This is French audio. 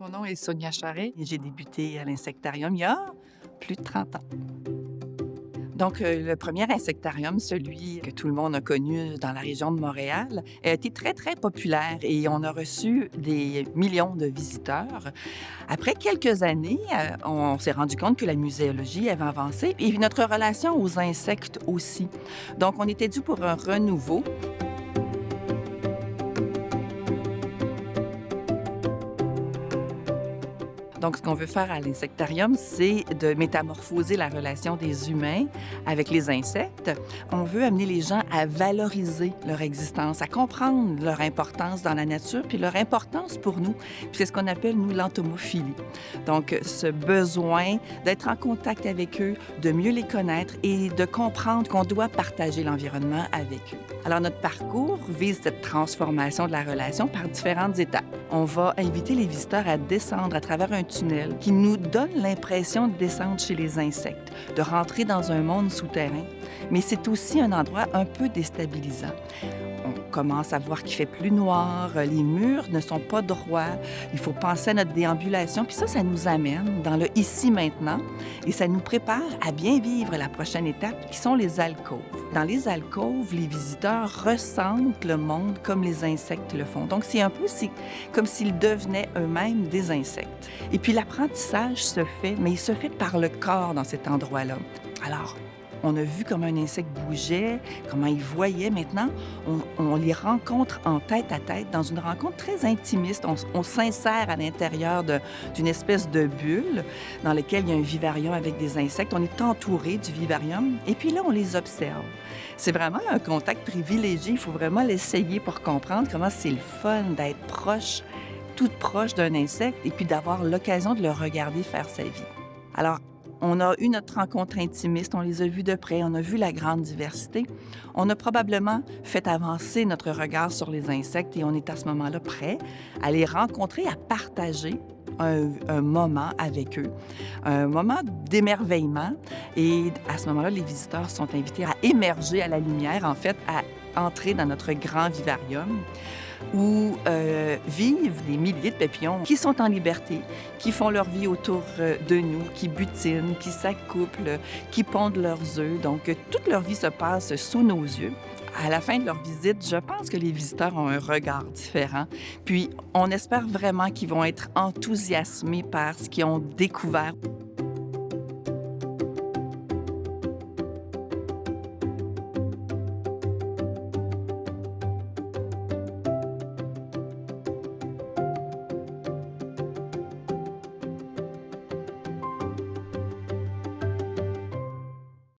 Mon nom est Sonia Charret et j'ai débuté à l'insectarium il y a plus de 30 ans. Donc, le premier insectarium, celui que tout le monde a connu dans la région de Montréal, a été très, très populaire et on a reçu des millions de visiteurs. Après quelques années, on s'est rendu compte que la muséologie avait avancé et notre relation aux insectes aussi. Donc, on était dû pour un renouveau. Donc, ce qu'on veut faire à l'insectarium, c'est de métamorphoser la relation des humains avec les insectes. On veut amener les gens à valoriser leur existence, à comprendre leur importance dans la nature, puis leur importance pour nous. Puis c'est ce qu'on appelle, nous, l'entomophilie. Donc, ce besoin d'être en contact avec eux, de mieux les connaître et de comprendre qu'on doit partager l'environnement avec eux. Alors, notre parcours vise cette transformation de la relation par différentes étapes. On va inviter les visiteurs à descendre à travers un tunnel qui nous donne l'impression de descendre chez les insectes, de rentrer dans un monde souterrain. Mais c'est aussi un endroit un peu déstabilisant. On commence à voir qu'il fait plus noir, les murs ne sont pas droits, il faut penser à notre déambulation. Puis ça nous amène dans le ici-maintenant et ça nous prépare à bien vivre la prochaine étape qui sont les alcôves. Dans les alcôves, les visiteurs ressentent le monde comme les insectes le font. Donc c'est un peu comme s'ils devenaient eux-mêmes des insectes. Et puis l'apprentissage se fait, mais il se fait par le corps dans cet endroit-là. Alors, on a vu comment un insecte bougeait, comment il voyait. Maintenant, on les rencontre en tête à tête dans une rencontre très intimiste. On s'insère à l'intérieur d'une espèce de bulle dans laquelle il y a un vivarium avec des insectes. On est entouré du vivarium et puis là, on les observe. C'est vraiment un contact privilégié. Il faut vraiment l'essayer pour comprendre comment c'est le fun d'être proche, toute proche d'un insecte et puis d'avoir l'occasion de le regarder faire sa vie. Alors, on a eu notre rencontre intimiste, on les a vus de près, on a vu la grande diversité. On a probablement fait avancer notre regard sur les insectes et on est à ce moment-là prêt à les rencontrer, à partager un moment avec eux, un moment d'émerveillement. Et à ce moment-là, les visiteurs sont invités à émerger à la lumière, en fait, à entrer dans notre grand vivarium où vivent des milliers de papillons qui sont en liberté, qui font leur vie autour de nous, qui butinent, qui s'accouplent, qui pondent leurs œufs. Donc, toute leur vie se passe sous nos yeux. À la fin de leur visite, je pense que les visiteurs ont un regard différent. Puis, on espère vraiment qu'ils vont être enthousiasmés par ce qu'ils ont découvert.